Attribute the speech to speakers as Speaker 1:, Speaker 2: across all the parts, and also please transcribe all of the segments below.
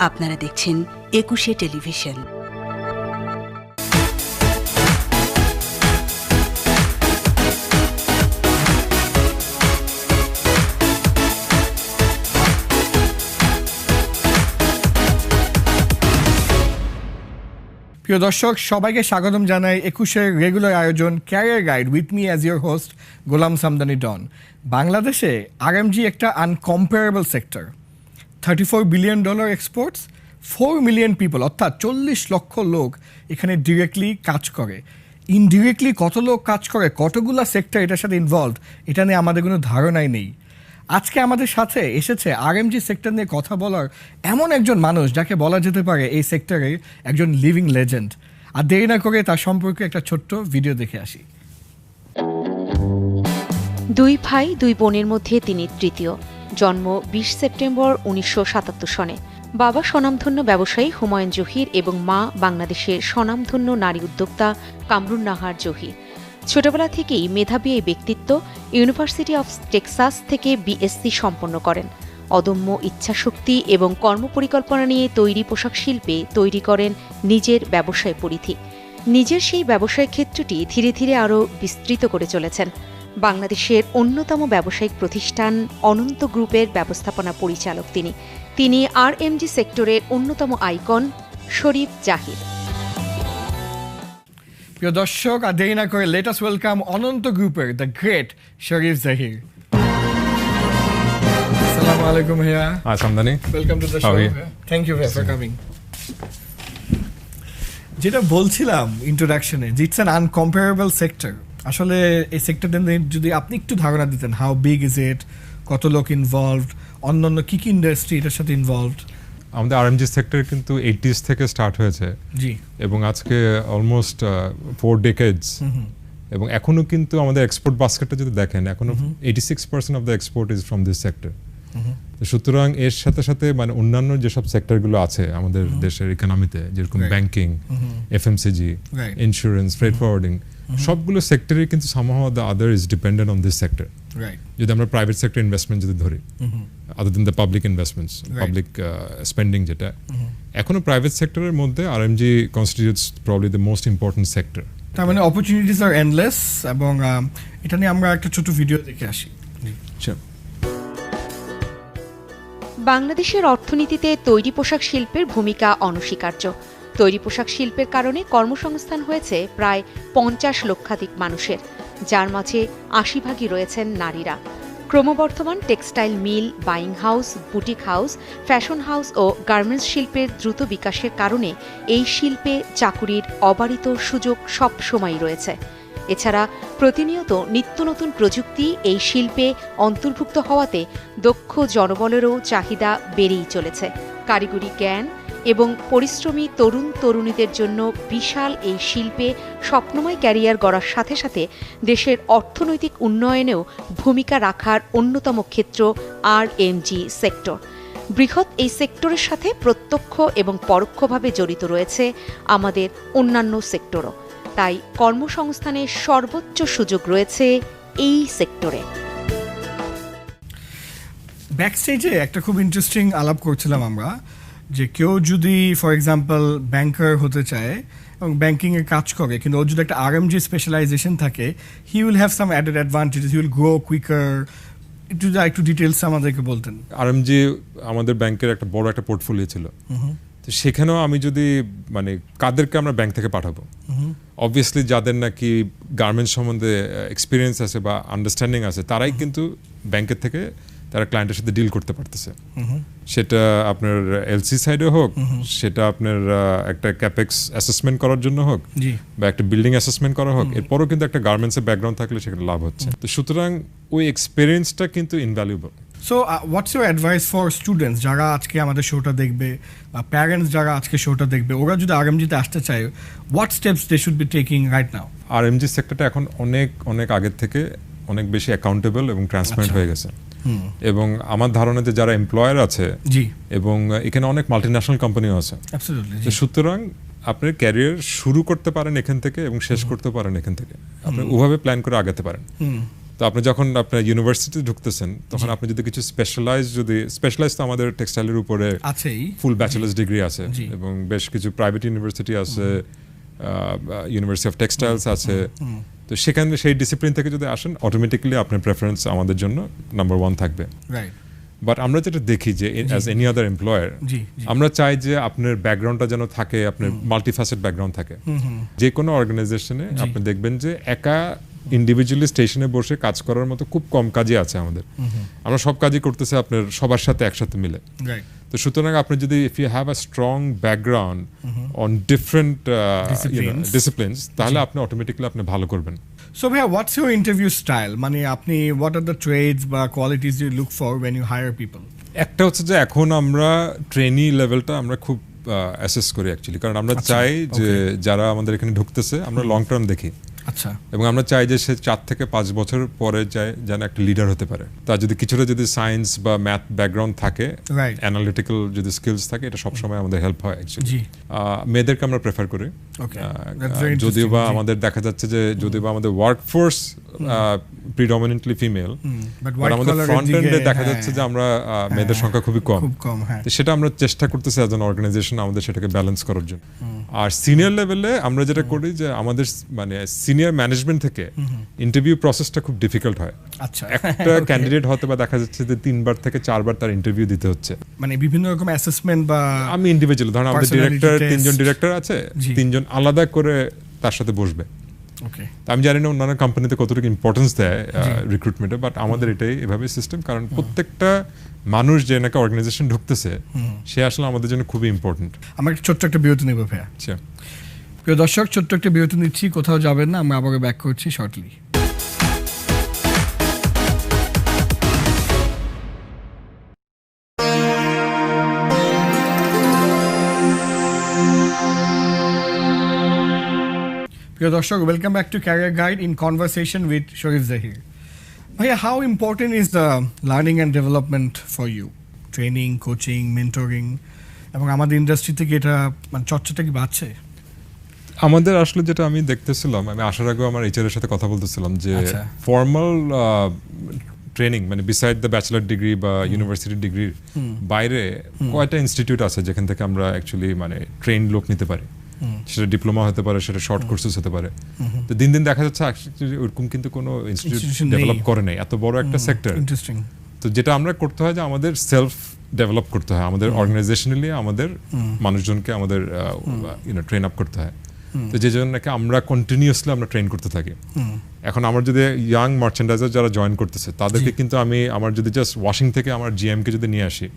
Speaker 1: আপনারা দেখছেন ২১শে টেলিভিশন।
Speaker 2: প্রিয় দর্শক, সবাইকে স্বাগতম জানাই ২১-এর রেগুলার আয়োজন career guide with me as your host Golam Samdani Don. বাংলাদেশে আরএমজি একটা incomparable sector. $34 billion exports, 4 million people, অর্থাৎ 40 লক্ষ লোক এখানে ডিরেক্টলি কাজ করে। ইনডিরেক্টলি কত লোক কাজ করে, কতগুলো সেক্টর এটার সাথে ইনভলভড, এটা নিয়ে আমাদের কোনো ধারণাই নেই। আজকে আমাদের সাথে এসেছে আরএমজি সেক্টর নিয়ে কথা বলার এমন একজন মানুষ যাকে বলা যেতে পারে এই সেক্টরে একজন লিভিং লেজেন্ড। আর দেরি না করে তার সম্পর্কে একটা ছোট্ট ভিডিও দেখে আসি।
Speaker 3: দুই ভাই দুই বোনের মধ্যে তিনি তৃতীয়। জন্ম ২০ সেপ্টেম্বর ১৯৭৭ সনে। বাবা স্বনামধন্য ব্যবসায়ী হুমায়ুন জহির এবং মা বাংলাদেশের স্বনামধন্য নারী উদ্যোক্তা কামরুন নাহার জহির। ছোটবেলা থেকেই মেধাবী এই ব্যক্তিত্ব ইউনিভার্সিটি অফ টেক্সাস থেকে বিএসসি সম্পন্ন করেন। অদম্য ইচ্ছাশক্তি এবং কর্মপরিকল্পনা নিয়ে তৈরি পোশাক শিল্পে তৈরি করেন নিজের ব্যবসায় পরিধি। নিজের সেই ব্যবসায় ক্ষেত্রটি ধীরে ধীরে আরও বিস্তৃত করে চলেছেন। বাংলাদেশের অন্যতম ব্যবসায়িক প্রতিষ্ঠান অনন্ত গ্রুপের ব্যবস্থাপনা পরিচালক তিনি আরএমজি সেক্টরের অন্যতম আইকন শরীফ জাহির।
Speaker 2: প্রিয় দর্শক, আর দেরি না করে লেট আস ওয়েলকাম অনন্ত গ্রুপের দ্য গ্রেট শরীফ জাহির। আসসালামু আলাইকুম ভাইয়া।
Speaker 4: Hi Samdani.
Speaker 2: Welcome to the show. Thank you for coming. যেটা বলছিলাম ইন্ট্রোডাকশনে, ইটস অ্যান আনকম্পারেবল সেক্টর। আসলে এই সেক্টরটা নিয়ে যদি আপনি একটু ধারণা দিতেন, হাউ বিগ ইজ ইট, কত লোক ইনভলভড, অন্যান্য কি কি ইন্ডাস্ট্রি এটার সাথে ইনভলভড।
Speaker 4: আমাদের আরএমজি সেক্টর কিন্তু 80s থেকে স্টার্ট হয়েছে
Speaker 2: জি,
Speaker 4: এবং আজকে অলমোস্ট 4 ডেকেডস, এবং এখনো কিন্তু আমাদের এক্সপোর্ট বাস্কেটটা যদি দেখেন, এখনো 86% of the export is from this sector. সুতরাং এর সাথে সাথে মানে অন্যান্য যেসব সেক্টরগুলো আছে আমাদের দেশের ইকোনমিতে, যেরকম banking, FMCG, insurance, freight forwarding, সবগুলো সেক্টরে কিন্তু somehow the other is dependent on this sector. যদি আমরা প্রাইভেট সেক্টর ইনভেস্টমেন্ট যদি ধরি, other then the public investments, public spending, যেটা এখনো প্রাইভেট সেক্টরের মধ্যে RMG constitutes probably the most important sector.
Speaker 2: তার মানে অপরচুনিটিস আর এন্ডলেস। এবং এটা নিয়ে আমরা একটা ছোট ভিডিও দেখে আসি।
Speaker 3: বাংলাদেশের অর্থনীতিতে তৈরি পোশাক শিল্পের ভূমিকা অনস্বীকার্য। তৈরি পোশাক শিল্পের কারণে কর্মসংস্থান হয়েছে প্রায় ৫০ লক্ষাধিক মানুষের, যার মাঝে ৮০% রয়েছেন নারীরা। ক্রমবর্ধমান textile mill, buying house, boutique house, fashion house ও গার্মেন্টস শিল্পের দ্রুত বিকাশের কারণে এই শিল্পে চাকুরির অবারিত সুযোগ সব সময়ই রয়েছে। এছাড়া প্রতিনিয়ত নিত্য নতুন প্রযুক্তি এই শিল্পে অন্তর্ভুক্ত হওয়াতে দক্ষ জনবলেরও চাহিদা বেড়েই চলেছে। কারিগরি জ্ঞান এবং পরিশ্রমী তরুণ তরুণীদের জন্য বিশাল এই শিল্পে স্বপ্নময় ক্যারিয়ার গড়ার সাথে সাথে দেশের অর্থনৈতিক উন্নয়নেও ভূমিকা রাখার অন্যতম ক্ষেত্র আরএমজি সেক্টর। বৃহৎ এই সেক্টরের সাথে প্রত্যক্ষ এবং পরোক্ষভাবে জড়িত রয়েছে আমাদের অন্যান্য সেক্টরও। তাই কর্মসংস্থানের সর্বোচ্চ সুযোগ রয়েছে এই সেক্টরে।
Speaker 2: ব্যাকস্টেজে একটা খুব ইন্টারেস্টিং আলাপ করছিলাম আমরা, যে কেউ যদি ফর এক্সাম্পল ব্যাংকার হতে চায় এবং ব্যাংকিংয়ে কাজ করে, কিন্তু ওর যদি একটা আরএমজি স্পেশালাইজেশন থাকে, he will have some added advantages, he will grow quicker. একটু ডিটেলস আমাদেরকে বলতেন।
Speaker 4: আরএমজি আমাদের ব্যাংকের একটা বড় একটা পোর্টফোলিও ছিল। তো সেখানেও আমি যদি মানে কাদেরকে আমরা ব্যাংক থেকে পাঠাবো, অবভিয়াসলি যাদের নাকি গার্মেন্টস সম্বন্ধে এক্সপিরিয়েন্স আছে বা আন্ডারস্ট্যান্ডিং আছে, তারাই কিন্তু ব্যাংকের থেকে তারা ক্লায়েন্টের সাথে ডিল করতে পারতেছে। সেটা আপনার এলসি সাইডে হোক, সেটা আপনার একটা ক্যাপেক্স অ্যাসেসমেন্ট করার জন্য হোক, বা একটা বিল্ডিং অ্যাসেসমেন্ট করা হোক, এরপরও কিন্তু একটা গার্মেন্টসের ব্যাকগ্রাউন্ড থাকলে সেখানে লাভ হচ্ছে। তো সুতরাং ওই এক্সপিরিয়েন্সটা কিন্তু invaluable.
Speaker 2: So what's your advice for students যারা আজকে আমাদের শোটা দেখবে, বা প্যারেন্টস যারা আজকে শোটা দেখবে, ওরা যদি আরএমজিতে আসতে চায়, what steps they should be taking right now?
Speaker 4: RMG সেক্টরটা এখন অনেক অনেক আগের থেকে অনেক বেশি অ্যাকাউন্টেবল এবং ট্রান্সপারেন্ট হয়ে গেছে। এবং আমার ধারণা যে যারা এমপ্লয়ার আছে, এবং এখানে অনেক মাল্টিন্যাশনাল কোম্পানিও আছে, সুতরাং আপনার ক্যারিয়ার শুরু করতে পারেন এখান থেকে এবং শেষ করতে পারেন এখান থেকে। আপনি ওভাবে প্ল্যান করে আগাতে পারেন। তো আপনি যখন আপনার ইউনিভার্সিটিতে ঢুকতেছেন তখন আপনি যদি কিছু স্পেশালাইজ তো আমাদের টেক্সটাইলের উপরে
Speaker 2: আছেই
Speaker 4: ফুল ব্যাচেলার্স ডিগ্রি আছে
Speaker 2: জি।
Speaker 4: এবং বেশ কিছু প্রাইভেট ইউনিভার্সিটি আছে, ইউনিভার্সিটি অফ টেক্সটাইলস আছে। তো সেখানে সেই ডিসিপ্লিন থেকে যদি আসেন অটোমেটিক্যালি আপনার প্রেফারেন্স আমাদের জন্য নাম্বার 1 থাকবে।
Speaker 2: রাইট।
Speaker 4: বাট আমরা যেটা দেখি যে অ্যাজ এনি আদার এমপ্লয়ার
Speaker 2: জি
Speaker 4: আমরা চাই যে আপনার ব্যাকগ্রাউন্ডটা যেন থাকে, আপনার মাল্টিফ্যাসেট ব্যাকগ্রাউন্ড থাকে। যে কোনো অর্গানাইজেশনে আপনি দেখবেন যে একা ইন্ডিভিজুয়ালি স্টেশনে বসে কাজ করার মতো খুব কম কাজই আছে আমাদের। আমরা সব কাজই করতেছি আপনার সবার সাথে একসাথে মিলে।
Speaker 2: রাইট।
Speaker 4: তো সুতরাং আপনি যদি if you have a strong background on different disciplines তাহলে আপনি অটোমেটিক্যালি আপনি ভালো করবেন।
Speaker 2: So Bhaiya, what's your interview style? মানে আপনি what are the trades বা qualities you look for when you hire people?
Speaker 4: একটা হচ্ছে যে এখন আমরা ট্রেনি লেভেলটা আমরা খুব অ্যাসেস করি অ্যাকচুয়ালি, কারণ আমরা চাই যে যারা আমাদের এখানে ঢুকতেছে আমরা লং টার্ম দেখি।
Speaker 2: আচ্ছা।
Speaker 4: এবং আমরা চাই যে সে 4 থেকে 5 বছর পরে যায় যেন একটা লিডার হতে পারে। তার যদি কিছুটা যদি সায়েন্স বা ম্যাথ ব্যাকগ্রাউন্ড থাকে,
Speaker 2: Right.
Speaker 4: অ্যানালিটিক্যাল যদি স্কিলস থাকে, এটা সবসময় আমাদের হেল্প হয় অ্যাকচুয়ালি।
Speaker 2: জি।
Speaker 4: মেয়েদেরকে আমরা প্রেফার করি।
Speaker 2: Okay. That's very
Speaker 4: যদিও বা
Speaker 2: interesting, জি।
Speaker 4: আমাদের দেখা যাচ্ছে যে যদিও বা আমাদের workforce predominantly female,
Speaker 2: But
Speaker 4: but আমাদের
Speaker 2: white collar
Speaker 4: ফ্রন্ট
Speaker 2: এর
Speaker 4: এন্ডে
Speaker 2: দিকে,
Speaker 4: দেখা যাচ্ছে যে আমরা মেয়েদের সংখ্যা খুবই কম।
Speaker 2: খুব কম, হ্যাঁ।
Speaker 4: তো সেটা আমরা চেষ্টা করতেছি অ্যাজ অ্যান অর্গানাইজেশন আমাদের সেটাকে ব্যালেন্স করার জন্য। আর সিনিয়র লেভেলে আমরা যেটা করি যে আমাদের মানে সিনিয়র ম্যানেজমেন্ট থেকে ইন্টারভিউ প্রসেসটা খুব ডিফিকাল্ট হয়।
Speaker 2: আচ্ছা।
Speaker 4: একটা ক্যান্ডিডেট হয়তো বা দেখা যাচ্ছে যে 3 বার থেকে 4 বার তার ইন্টারভিউ দিতে হচ্ছে।
Speaker 2: মানে বিভিন্ন রকম অ্যাসেসমেন্ট বা
Speaker 4: আমি ইন্ডিভিজুয়াল, ধরুন আমাদের
Speaker 2: Personality
Speaker 4: ডিরেক্টর
Speaker 2: test.
Speaker 4: 3 জন ডিরেক্টর আছে,
Speaker 2: জি।
Speaker 4: 3 জন আলাদা করে তার সাথে বসবে।
Speaker 2: ওকে।
Speaker 4: তা আমি জানি না অন্যান্য কোম্পানিতে কতটুকু ইম্পর্টেন্স দেয় রিক্রুটমেন্টে, বাট আমাদের এটাই এভাবে সিস্টেম, কারণ প্রত্যেকটা মানুষ যে নাকি অর্গানাইজেশন ঢুকতেছে সে আসলে আমাদের জন্য খুবই ইম্পর্টেন্ট।
Speaker 2: আমরা একটা ছোট্ট একটা বিরতি নেব ভাইয়া।
Speaker 4: আচ্ছা,
Speaker 2: প্রিয় দর্শক, ছোট্ট একটা বিরতি নিচ্ছি, কোথাও যাবেন না, আমরা আবার ব্যাক করছি শর্টলি। প্রিয় দর্শক, welcome back to career guide in conversation with Sharif Zahir. ভাইয়া, how important is the learning and development for you? Training, coaching, mentoring, এবং আমাদের ইন্ডাস্ট্রি থেকে এটা মানে চর্চাটা কি বাড়ছে?
Speaker 4: আমাদের আসলে যেটা আমি দেখতেছিলাম, আমি আসার আগেও আমার এইচআর এর সাথে কথা বলতেছিলাম যে
Speaker 2: আচ্ছা।
Speaker 4: ফর্মাল ট্রেনিং মানে বিসাইড দ্য ব্যাচেলার ডিগ্রি বা ইউনিভার্সিটি ডিগ্রির বাইরে কয়টা ইনস্টিটিউট আছে যেখান থেকে আমরা অ্যাকচুয়ালি মানে ট্রেন লোক নিতে পারি। সেটা ডিপ্লোমা হতে পারে, সেটা শর্ট কোর্সেস হতে পারে। তো দিন দিন দেখা যাচ্ছে ওরকম কিন্তু কোনো ইনস্টিটিউট
Speaker 2: Institution
Speaker 4: ডেভেলপ
Speaker 2: নেই।
Speaker 4: করে নাই, এত বড় একটা সেক্টর।
Speaker 2: ইন্টারেস্টিং।
Speaker 4: তো যেটা আমরা করতে হয় যে আমাদের সেলফ ডেভেলপ করতে হয়, আমাদের অর্গানাইজেশনালি আমাদের মানুষজনকে আমাদের ট্রেন আপ করতে হয়। তো যে জন্য নাকি আমরা কন্টিনিউয়াসলি আমরা ট্রেন করতে থাকি। এখন আমার যদি ইয়াং মার্চেন্ডাইজার যারা জয়েন করতেছে তাদেরকে কিন্তু আমি আমার যদি জাস্ট ওয়াশিং থেকে আমার জিএম কে যদি নিয়ে আসি,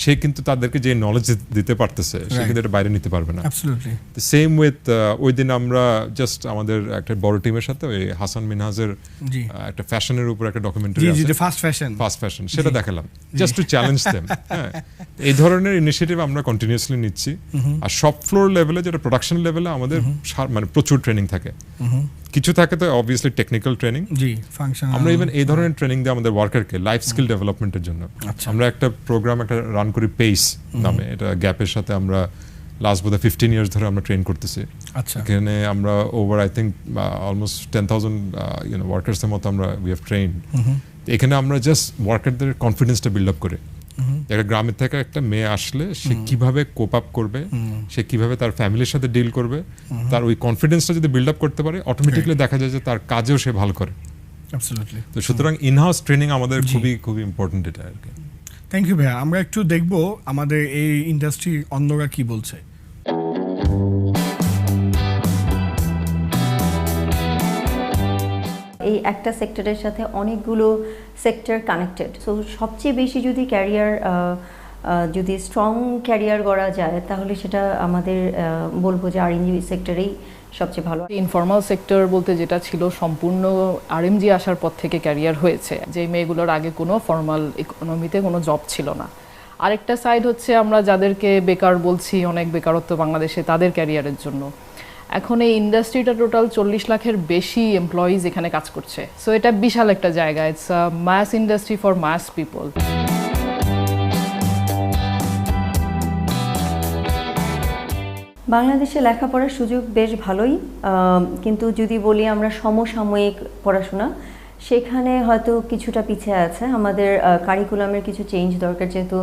Speaker 4: সে কিন্তু তাদেরকে যে নলেজ দিতে পারতেছে সে কিন্তু এটা বাইরে নিতে পারবে না।
Speaker 2: অ্যাবসলিউটলি।
Speaker 4: সেম উইথ ওই দিন আমরা জাস্ট আমাদের একটা বড় টিমের সাথে ওই হাসান মিনহাজের
Speaker 2: জি।
Speaker 4: একটা ফ্যাশনের উপর একটা ডকুমেন্টারি
Speaker 2: জি জি,
Speaker 4: আছে,
Speaker 2: ফাস্ট ফ্যাশন।
Speaker 4: ফাস্ট ফ্যাশন, সেটা দেখালাম জাস্ট টু চ্যালেঞ্জ দেম। হ্যাঁ, এই ধরনের ইনিশিয়েটিভ আমরা কন্টিনিউয়াসলি নিচ্ছি। আর সব ফ্লোর লেভেলে যেটা প্রোডাকশন লেভেলে আমাদের মানে প্রচুর ট্রেনিং থাকে। কিছু থাকে তো অবভিয়াসলি টেকনিক্যাল ট্রেনিং,
Speaker 2: জি, ফাংশনাল।
Speaker 4: আমরা ইভেন এই ধরনের ট্রেনিং দিই আমাদের ওয়ার্কারকে লাইফ স্কিল ডেভেলপমেন্টের জন্য। আমরা একটা প্রোগ্রাম একটা রান করি পেস নামে, এটা গ্যাপের সাথে আমরা লাস্ট বোধহয় 15 ইয়ার্স ধরে আমরা ট্রেন করতেছি।
Speaker 2: আচ্ছা।
Speaker 4: এখানে আমরা ওভার আই থিঙ্ক অলমোস্ট 10,000 ওয়ার্কার্সের মতো আমরা উই হ্যাভ ট্রেন্ড। এখানে আমরা জাস্ট ওয়ার্কারদের কনফিডেন্সটা বিল্ড আপ করে, একটা গ্রামের থেকে একটা মেয়ে আসলে সে কিভাবে কোপ আপ করবে, সে কিভাবে তার ফ্যামিলির সাথে ডিল করবে, তার ওই কনফিডেন্সটা যদি বিল্ড আপ করতে পারে অটোমেটিকলি দেখা যায় যে তার কাজেও সে ভালো করে।
Speaker 2: অ্যাবসলিউটলি।
Speaker 4: তো সুতরাং ইনহাউস ট্রেনিং আমাদের খুবই খুবই ইম্পর্টেন্ট এটা আর কি।
Speaker 2: থ্যাংক ইউ ভাইয়া। আমরা একটু দেখবো আমাদের এই ইন্ডাস্ট্রি অন্যরা কি বলছে।
Speaker 5: এই একটা সেক্টরের সাথে অনেকগুলো সেক্টর কানেক্টেড। সো সবচেয়ে বেশি যদি ক্যারিয়ার যদি স্ট্রং ক্যারিয়ার গড়া যায় তাহলে সেটা আমাদের বলবো যে আরএমজি সেক্টরেই সবচেয়ে ভালো।
Speaker 6: ইনফর্মাল সেক্টর বলতে যেটা ছিল সম্পূর্ণ আরএমজি আসার পর থেকে ক্যারিয়ার হয়েছে, যে মেয়েগুলোর আগে কোনো ফর্মাল ইকোনমিতে কোনো জব ছিল না। আরেকটা সাইড হচ্ছে আমরা যাদেরকে বেকার বলছি, অনেক বেকারত্ব বাংলাদেশে, তাদের ক্যারিয়ারের জন্য এখন এই ইন্ডাস্ট্রিটা টোটাল 40 লাখের বেশি এমপ্লয়িজ এখানে কাজ করছে। সো এটা বিশাল একটা জায়গা, it's a mass industry for mass people.
Speaker 5: বাংলাদেশে লেখাপড়ার সুযোগ বেশ ভালোই, কিন্তু যদি বলি আমরা সমসাময়িক পড়াশোনা সেখানে হয়তো কিছুটা পিছিয়ে আছে। আমাদের কারিকুলামের কিছু চেঞ্জ দরকার, যেহেতু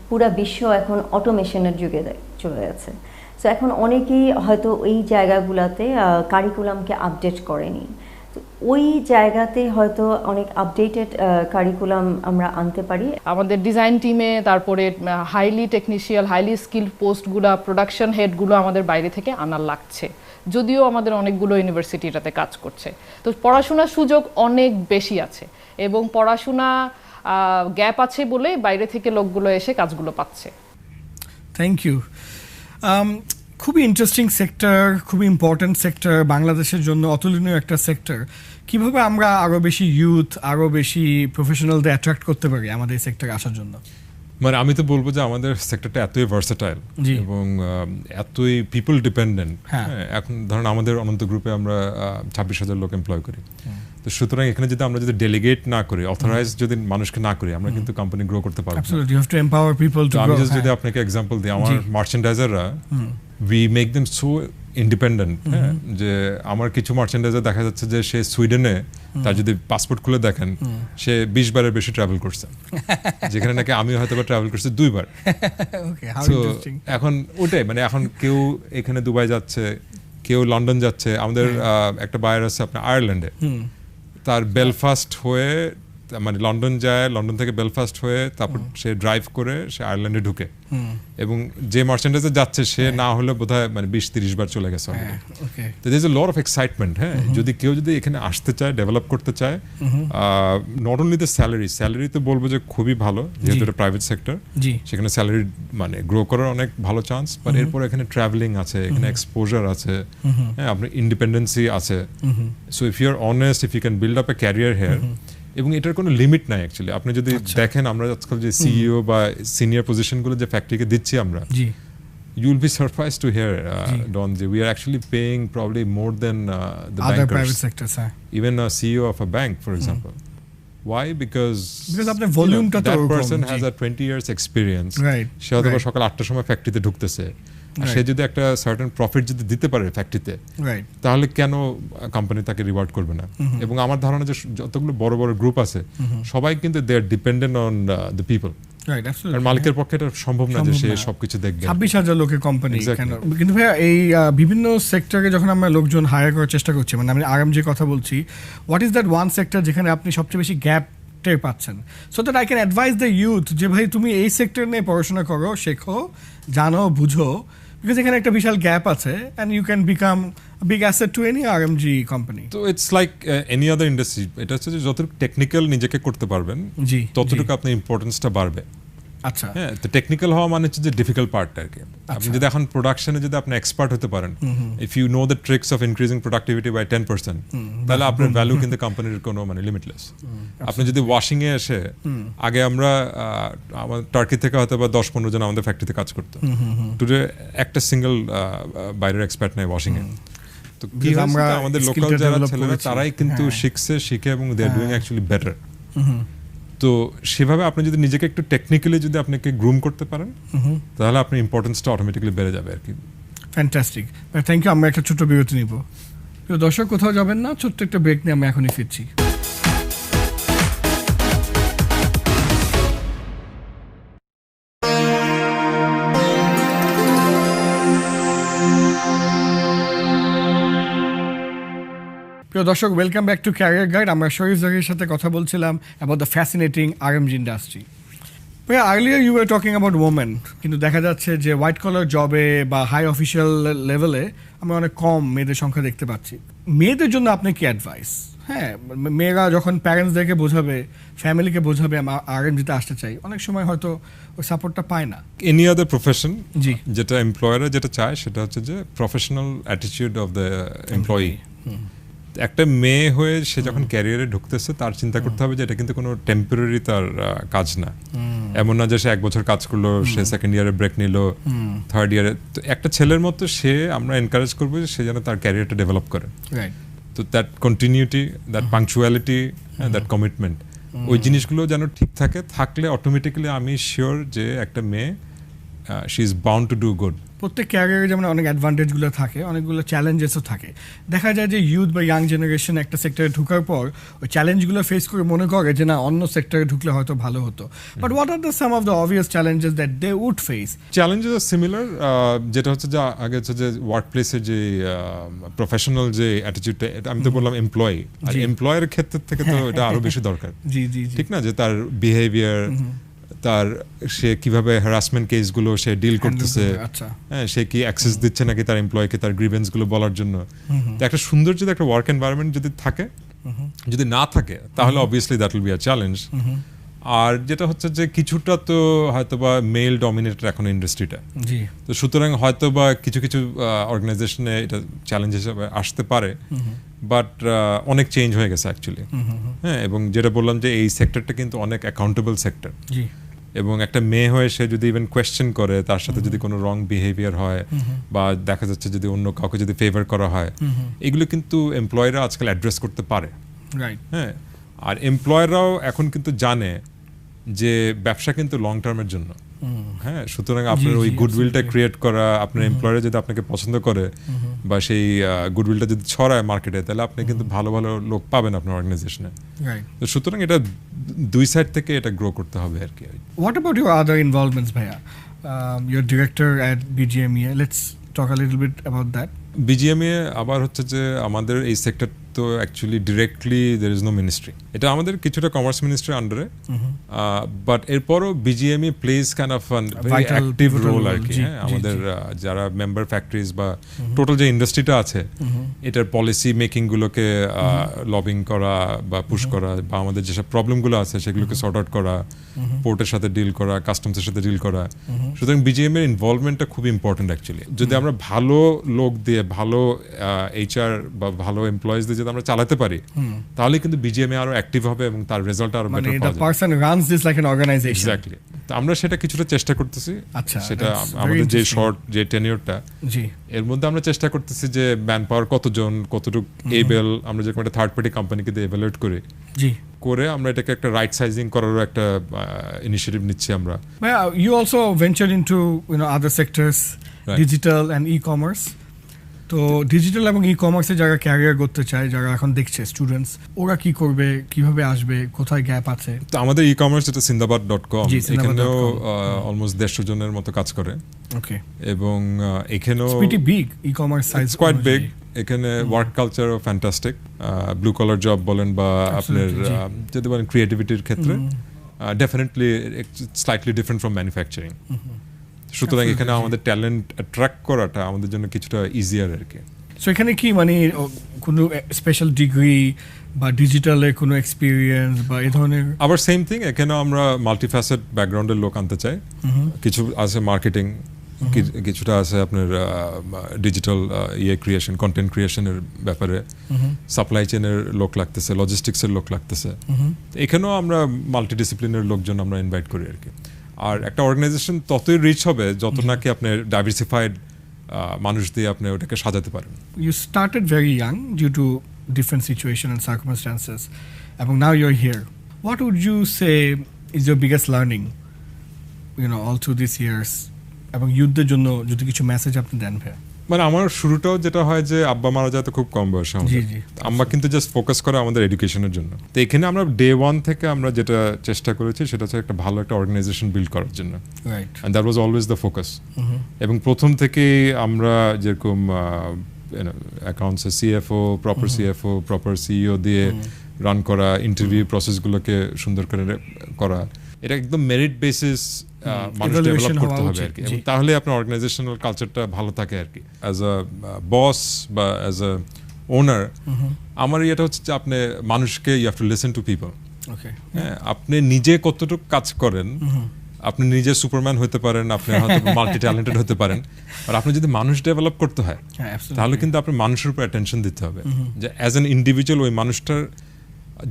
Speaker 5: পুরা বিশ্ব এখন অটোমেশনের যুগে চলে যাচ্ছে। সো এখন অনেকেই হয়তো ওই জায়গাগুলোতে কারিকুলামকে আপডেট করেনি। তো ওই জায়গাতে হয়তো অনেক আপডেটেড কারিকুলাম আমরা আনতে পারি।
Speaker 6: আমাদের ডিজাইন টিমে তারপরে হাইলি টেকনিশিয়াল, হাইলি স্কিল্ড পোস্টগুলো, প্রোডাকশন হেডগুলো আমাদের বাইরে থেকে আনার লাগছে, যদিও আমাদের অনেকগুলো ইউনিভার্সিটি এটাতে কাজ করছে। তো পড়াশোনার সুযোগ অনেক বেশি আছে এবং পড়াশোনা গ্যাপ আছে বলে বাইরে থেকে লোকগুলো এসে কাজগুলো পাচ্ছে।
Speaker 2: Thank you. খুবই ইন্টারেস্টিং সেক্টর, খুবই ইম্পর্ট্যান্ট সেক্টর, বাংলাদেশের জন্য অতুলনীয় একটা সেক্টর। কিভাবে আমরা আরও বেশি ইউথ, আরও বেশি প্রফেশনালদের অ্যাট্রাক্ট করতে পারি আমাদের এই সেক্টরে আসার জন্য?
Speaker 4: মানে আমি তো বলবো যে আমাদের সেক্টরটা এতই ভার্সেটাইল এবং এতই পিপল ডিপেন্ডেন্ট। এখন ধরেন আমাদের অনন্ত গ্রুপে আমরা 26,000 লোক এমপ্লয় করি। তো সুতরাং এখানে যদি আমরা যদি ডেলিগেট না করি, অথরাইজ যদি মানুষকে না করি, আমরা কিন্তু কোম্পানি গ্রো করতে পারবো না।
Speaker 2: Absolutely, you have to empower people to grow.
Speaker 4: আমি যদি আপনাকে এক্সাম্পল দিই, আমার মার্চেন্ডাইজাররা, we make them so independent, যে আমার কিছু মার্চেন্ডাইজার দেখা যাচ্ছে যে সে সুইডেনে তার যদি পাসপোর্ট খুলে দেখেন সে 20 বারের বেশি ট্রাভেল করছে, যেখানে নাকি আমি হয়তো বা ট্রাভেল করছি 2 বার। এখন ওটাই, মানে এখন কেউ এখানে দুবাই যাচ্ছে, কেউ লন্ডন যাচ্ছে। আমাদের একটা বায়ার আছে আপনার আয়ারল্যান্ডে, তার বেলফাস্ট হয়ে মানে লন্ডন যায়, লন্ডন থেকে বেলফাস্ট হয়ে তারপর সে ড্রাইভ করে সে আয়ারল্যান্ডে ঢুকে, এবং যে মার্চেন্ডাইজে যাচ্ছে সে না হলে বোধহয় মানে 20-30 বার চলে গেছে অলরেডি। তো there is a lot of excitement. হ্যাঁ, যদি কেউ যদি এখানে আসতে চায়, ডেভেলপ করতে চায়, নট অনলি দ্য স্যালারি তো বলবো যে খুবই ভালো, যেহেতু এটা প্রাইভেট সেক্টর, সেখানে স্যালারি মানে গ্রো করার অনেক ভালো চান্স। বাট এরপর এখানে ট্রাভেলিং আছে, এখানে এক্সপোজার আছে, হ্যাঁ, আপনার ইন্ডিপেন্ডেন্সি আছে। So if you are honest, if you can build up a career here, এবং এটার কোনো লিমিট নাই অ্যাকচুয়ালি। আপনি যদি দেখেন আমরা আজকাল যে সিইও বা সিনিয়র পজিশনগুলো যে ফ্যাক্টরিকে দিচ্ছি আমরা, you will be surprised to hear, Don, we are actually paying probably more than the
Speaker 2: other
Speaker 4: bankers,
Speaker 2: private sectors,
Speaker 4: even a CEO of a bank, for example. Why? Because
Speaker 2: আপনার ভলিউমটা তো
Speaker 4: that person has a 20 years experience, সে হয়তো সকাল 8টার সময় ফ্যাক্টরিতে ঢুকতেছে, সে যদি একটা সার্টেন প্রফিট যদি দিতে পারে ফ্যাক্টরিতে, তাহলে কেন কোম্পানি তাকে রিওয়ার্ড করবে না? এবং আমার ধারণা যে যতগুলো বড় বড় গ্রুপ আছে সবাই কিন্তু দে আর ডিপেন্ডেন্ট অন দ্য পিপল। আর মালিকের পক্ষে এটা সম্ভব না যে সে সবকিছু দেখবে।
Speaker 2: 26,000 লোকের কোম্পানি কেন? কিন্তু ভাইয়া এই বিভিন্ন সেক্টরে যখন আমরা লোকজন হায়ার করার চেষ্টা করছি, মানে আমি আরএমজি কথা বলছি, what is that one sector যেখানে আপনি সবচেয়ে বেশি গ্যাপ টের পাচ্ছেন, so that I can advice the youth যে ভাই তুমি এই সেক্টর নিয়ে পড়াশোনা করো, শেখো, জানো, বুঝো, বিকজ এখানে একটা বিশাল গ্যাপ আছে and you can become big asset to any RMG company.
Speaker 4: তো it's like any other industry. এটা হচ্ছে যে যতটুকু টেকনিক্যাল নিজেকে করতে পারবেন, ততটুকু আপনার ইম্পর্টেন্সটা বাড়বে।
Speaker 2: আচ্ছা,
Speaker 4: হ্যাঁ, তো টেকনিক্যাল হওয়া মানে হচ্ছে যে ডিফিকাল্ট পার্টটা আর কি। আপনি যদি এখন প্রোডাকশনে যদি আপনি এক্সপার্ট হতে পারেন, if you know the tricks of increasing productivity by 10%, তাহলে আপনার ভ্যালু কিন্তু কোম্পানির কোনো মানে লিমিটলেস। আপনি যদি ওয়াশিং এ এসে, আগে আমরা আমার টার্কি থেকে হয়তো বা 10-15 জন আমাদের ফ্যাক্টরিতে কাজ করতো, টুডে একটা সিঙ্গেল বাইরের এক্সপার্ট নাই ওয়াশিং এ। তো আমাদের লোকাল যারা ছেলেরা তারাই কিন্তু শিখে এবং দে আর ডুইং অ্যাকচুয়ালি বেটার। তো সেভাবে আপনি যদি নিজেকে একটু টেকনিক্যালি যদি আপনাকে গ্রুম করতে পারেন, তাহলে আপনার ইম্পর্টেন্সটা অটোমেটিক্যালি বেড়ে যাবে আর কি।
Speaker 2: Fantastic, thank you. আমরা একটা ছোট্ট বিরতি নিব। দর্শক কোথাও যাবেন না, ছোট্ট একটা ব্রেক নিয়ে আমরা এখনই ফিরছি। প্রিয় দর্শক, welcome back to career guide. আমরা শরীফ জাকির সাথে কথা বলছিলাম about the fascinating RMG industry. Earlier you are talking about women, কিন্তু দেখা যাচ্ছে যে হোয়াইট কলার জবে বা হাই অফিসিয়াল লেভেলে আমরা অনেক কম মেয়েদের সংখ্যা দেখতে পাচ্ছি। মেয়েদের জন্য আপনি কি অ্যাডভাইস? হ্যাঁ, মেয়েরা যখন প্যারেন্টসদেরকে বোঝাবে, ফ্যামিলিকে বোঝাবে আরএমজিতে আসতে চাই, অনেক সময় হয়তো ওই সাপোর্টটা পায় না।
Speaker 4: এনি আদার প্রফেশন, যেটা এমপ্লয়াররা যেটা চায় সেটা হচ্ছে যে professional attitude of the employee. একটা মেয়ে হয়ে সে যখন ক্যারিয়ারে ঢুকতেছে, তার চিন্তা করতে হবে যে এটা কিন্তু কোনো টেম্পোরারি তার কাজ না। এমন না যে সে 1 বছর কাজ করলো, সে সেকেন্ড ইয়ারে ব্রেক নিল, থার্ড ইয়ারে। তো একটা ছেলের মতো সে, আমরা এনকারেজ করবো যে সে যেন তার ক্যারিয়ারটা ডেভেলপ করে। তো that continuity, that punctuality, that commitment, ওই জিনিসগুলো যেন ঠিক থাকে। থাকলে অটোমেটিক্যালি আমি শিওর যে একটা মেয়ে she is bound to do good.
Speaker 2: প্রত্যেক ক্যারিয়ারে যেমন অনেক অ্যাডভান্টেজগুলো থাকে, অনেকগুলো চ্যালেঞ্জেসও থাকে। দেখা যায় যে ইউথ বা ইয়াং জেনারেশন একটা সেক্টরে ঢোকার পর ওই চ্যালেঞ্জগুলো ফেস করে মনে করে যে না অন্য সেক্টরে ঢুকলে হয়তো ভালো হতো। But what are the some of the obvious challenges that they would face?
Speaker 4: Challenges are similar, যেটা হচ্ছে যে আগে হচ্ছে যে ওয়ার্ক প্লেসের যে প্রফেশনাল যে অ্যাটিটিউডটা, আমি তো বললাম এমপ্লয়ি, আর এমপ্লয়ের ক্ষেত্রে থেকে তো এটা আরো বেশি দরকার।
Speaker 2: জি জি
Speaker 4: ঠিক না, যে তার বিহেভিয়ার, তার সে কিভাবে হ্যারাসমেন্ট কেসগুলো সে ডিল করতেছে,
Speaker 2: আচ্ছা
Speaker 4: হ্যাঁ সে কি অ্যাক্সেস দিচ্ছে নাকি তার এমপ্লয়কে তার গ্রিভেন্স গুলো বলার জন্য। তো একটা সুন্দর যদি একটা ওয়ার্ক এনভায়রনমেন্ট যদি থাকে, যদি না থাকে তাহলে obviously that will be a challenge. আর যেটা হচ্ছে যে কিছুটা তো হয়তোবা মেল ডমিনেটেড এখন ইন্ডাস্ট্রিটা,
Speaker 2: জি
Speaker 4: তো সুতরাং হয়তোবা কিছু কিছু অর্গানাইজেশনে এটা চ্যালেঞ্জ হিসেবে আসতে পারে, বাট অনেক চেঞ্জ হয়ে গেছে অ্যাকচুয়ালি। হ্যাঁ, এবং যেটা বললাম যে এই সেক্টরটা কিন্তু অনেক অ্যাকাউন্টেবল সেক্টর,
Speaker 2: জি
Speaker 4: এবং একটা মেয়ে হয়ে সে যদি ইভেন কোয়েশ্চেন করে, তার সাথে যদি কোনো রং বিহেভিয়ার হয় বা দেখা যাচ্ছে যদি অন্য কাউকে যদি ফেভার করা হয়, এগুলো কিন্তু এমপ্লয়িরা আজকাল অ্যাড্রেস করতে পারে।
Speaker 2: রাইট।
Speaker 4: হ্যাঁ, আর এমপ্লয়াররাও এখন কিন্তু জানে যে ব্যবসা কিন্তু লং টার্মের জন্য। হ্যাঁ, সুতরাং আপনার ওই গুডউইলটা ক্রিয়েট করা, আপনার এমপ্লয়ার যদি আপনাকে পছন্দ করে বা সেই গুডউইলটা যদি ছড়ায় মার্কেটে, তাহলে আপনি কিন্তু ভালো ভালো লোক পাবেন আপনার অর্গানাইজেশনে।
Speaker 2: রাইট।
Speaker 4: তো সুতরাং এটা দুই সাইড থেকে এটা গ্রো করতে হবে আর কি।
Speaker 2: What about your other involvements, Bhaiya? You're director at BGMEA. Let's talk a little bit about that.
Speaker 4: BGMEA আবার হচ্ছে যে আমাদের এই সেক্টর তো actually directly there is no ministry, এটা আমাদের কিছুটা কমার্স মিনিস্ট্রির আন্ডারে, বাট এরপরও BGMEA plays kind of very active role আর কি। হ্যাঁ, আমাদের যারা মেম্বার ফ্যাক্টরিজ বা টোটাল যে ইন্ডাস্ট্রিটা আছে, এটার পলিসি মেকিং গুলোকে লবিং করা বা পুশ করা, বা আমাদের যেসব প্রবলেমগুলো আছে সেগুলোকে সর্ট আউট করা, পোর্টের সাথে ডিল করা, কাস্টমসের সাথে ডিল করা। সুতরাং বিজিএম এর ইনভলভমেন্টটা খুব ইম্পর্টেন্ট অ্যাকচুয়ালি। যদি আমরা ভালো লোক দিয়ে, ভালো এইচআর বা ভালো এমপ্লয়িজ দিয়ে যদি আমরা চালাতে পারি, তাহলে কিন্তু বিজিএমএ আরো অ্যাক্টিভ হবে এবং তার রেজাল্ট আরো বেটার
Speaker 2: The
Speaker 4: পাওয়া যাবে।
Speaker 2: person runs this like an organization.
Speaker 4: Exactly. তো আমরা সেটা কিছুটা চেষ্টা করতেছি।
Speaker 2: আচ্ছা,
Speaker 4: সেটা
Speaker 2: that's very
Speaker 4: আমাদের যে
Speaker 2: interesting.
Speaker 4: শর্ট যে টেনিয়রটা,
Speaker 2: জি
Speaker 4: এর মধ্যে আমরা চেষ্টা করতেছি যে ম্যান পাওয়ার কতজন, কতটুকু এবেল, আমরা যেরকম একটা থার্ড পার্টি কোম্পানিকে দিয়ে এভালুয়েট করি,
Speaker 2: জি।
Speaker 4: করে আমরা এটাকে একটা রাইট সাইজিং করারও একটা ইনিশিয়েটিভ নিচ্ছি আমরা।
Speaker 2: You also ventured into other sectors,
Speaker 4: Right.
Speaker 2: digital and e-commerce. তো ডিজিটাল এবং ই-কমার্সে যারা ক্যারিয়ার করতে চায়, যারা এখন দেখছে স্টুডেন্টস, ওরা কি করবে, কিভাবে আসবে, কোথায় গ্যাপ আছে?
Speaker 4: তো আমাদের ই কমার্স যেটা সিন্দাবাদ.com,
Speaker 2: জি, sindabaad.com,
Speaker 4: এখানেও অলমোস্ট 150 জনের মতো কাজ করে,
Speaker 2: ওকে।
Speaker 4: এবং এখানেও
Speaker 2: Pretty big e-commerce size.
Speaker 4: Quite big. এখানে ওয়ার্ক কালচারও ফ্যান্টাস্টিক, ব্লু কলার জব বলেন বা আপনার যদি বলেন ক্রিয়েটিভিটির ক্ষেত্রে, definitely slightly different from manufacturing. সুতরাং এখানে আমাদের ট্যালেন্ট অ্যাট্রাক্ট করাটা আমাদের জন্য কিছুটা ইজিয়ার আর কি।
Speaker 2: সো এখানে কি মানে কোনো স্পেশাল ডিগ্রি বা ডিজিটালে কোনো এক্সপিরিয়েন্স বা এই ধরনের?
Speaker 4: আবার সেম থিং, এখানেও আমরা মাল্টিফ্যাসেট ব্যাকগ্রাউন্ডের লোক আনতে চাই। কিছু আছে মার্কেটিং, কিছুটা আছে আপনার ডিজিটাল ক্রিয়েশন, কন্টেন্ট ক্রিয়েশনের ব্যাপারে, সাপ্লাই চেনের লোক লাগতেছে, লজিস্টিক্সের লোক লাগতেছে। এখানেও আমরা মাল্টিডিসিপ্লিনের লোকজন আমরা ইনভাইট করি আর কি। আর একটা অর্গানাইজেশন ততই রিচ হবে যত নাকি আপনার ডাইভার্সিফাইড মানুষ দিয়ে আপনি ওটাকে সাজাতে পারেন।
Speaker 2: You started very young due to different situation and circumstances, এবং now you're here. What would you say is your biggest learning, all through these years? এবং ইউথদের জন্য যদি কিছু মেসেজ আপনি দেন ভাই।
Speaker 4: মানে আমার শুরুটাও যেটা হয় যে আব্বা মারা যায় তো খুব কম বয়সে আমাদের, আম্মা কিন্তু জাস্ট ফোকাস করে আমাদের এডুকেশনের জন্য। তো এখানে আমরা ডে ওয়ান থেকে আমরা যেটা চেষ্টা করেছি সেটা হচ্ছে একটা ভালো একটা অর্গানাইজেশন বিল্ড করার জন্য,
Speaker 2: right,
Speaker 4: and that was always the focus. এবং প্রথম থেকেই আমরা যেরকম অ্যাকাউন্টসে সিএফও, প্রপার সিইও দিয়ে রান করা, ইন্টারভিউ প্রসেসগুলোকে সুন্দর করে করা, এটা একদম মেরিট বেসিস মানুষ ডেভেলপ করতে হবে আর কি। এবং তাহলে আপনার অর্গানাইজেশনাল কালচারটা ভালো থাকে আর কি। অ্যাজ আ বস বা অ্যাজ আ ওনার, আমার এটা হচ্ছে যে আপনি মানুষকে you have to listen to people. হ্যাঁ, আপনি নিজে কতটুকু কাজ করেন, আপনি নিজে সুপারম্যান হতে পারেন, আপনি হয়তো মাল্টি ট্যালেন্টেড হতে পারেন, আর আপনি যদি মানুষ ডেভেলপ করতে হয় তাহলে কিন্তু আপনার মানুষের উপর অ্যাটেনশন দিতে হবে, যে অ্যাজ অ্যান ইন্ডিভিজুয়াল ওই মানুষটার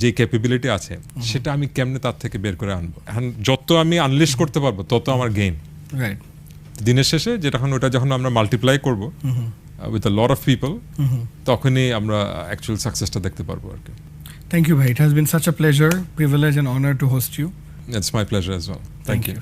Speaker 4: যে ক্যাপাবিলিটি আছে সেটা আমি কেমনে তার থেকে বের করে আনবো। এখন যত আমি আনলিশ করতে পারবো তত আমার গেইন। দিনের শেষে ওটা যখন আমরা মাল্টিপ্লাই করবো with a lot of people, তখনই আমরা অ্যাকচুয়াল সাকসেসটা দেখতে পারবো আর কি।
Speaker 2: Thank you, bhai. It has been such a pleasure, privilege and honor to host you.
Speaker 4: It's my pleasure as well. Thank you.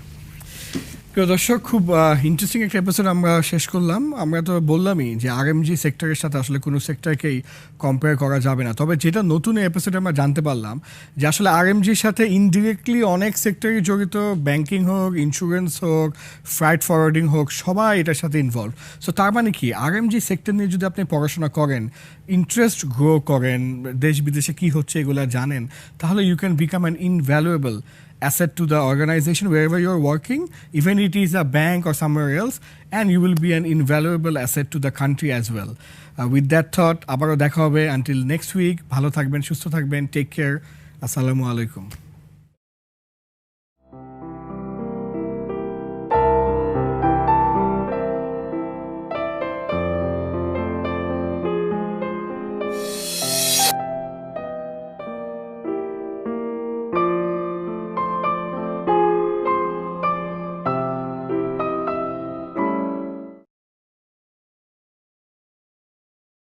Speaker 2: প্রিয় দর্শক, খুব ইন্টারেস্টিং একটা এপিসোড আমরা শেষ করলাম। আমরা তো বললামই যে আরএমজি সেক্টরের সাথে আসলে কোনো সেক্টরকেই কম্পেয়ার করা যাবে না। তবে যেটা নতুন এপিসোডে আমরা জানতে পারলাম যে আসলে আরএমজির সাথে ইনডিরেক্টলি অনেক সেক্টরই জড়িত, ব্যাংকিং হোক, ইন্স্যুরেন্স হোক, ফ্রাইট ফরওয়ার্ডিং হোক, সবাই এটার সাথে ইনভলভ। সো তার মানে কি, আরএমজি সেক্টর নিয়ে যদি আপনি পড়াশোনা করেন, ইন্টারেস্ট গ্রো করেন, দেশ বিদেশে কী হচ্ছে এগুলো জানেন, তাহলে you can become an invaluable asset to the organization wherever you're working, even it is a bank or somewhere else, and you will be an invaluable asset to the country as well. With that thought, আবারও দেখা হবে। Until next week, ভালো থাকবেন, সুস্থ থাকবেন, take care. Assalamu alaikum.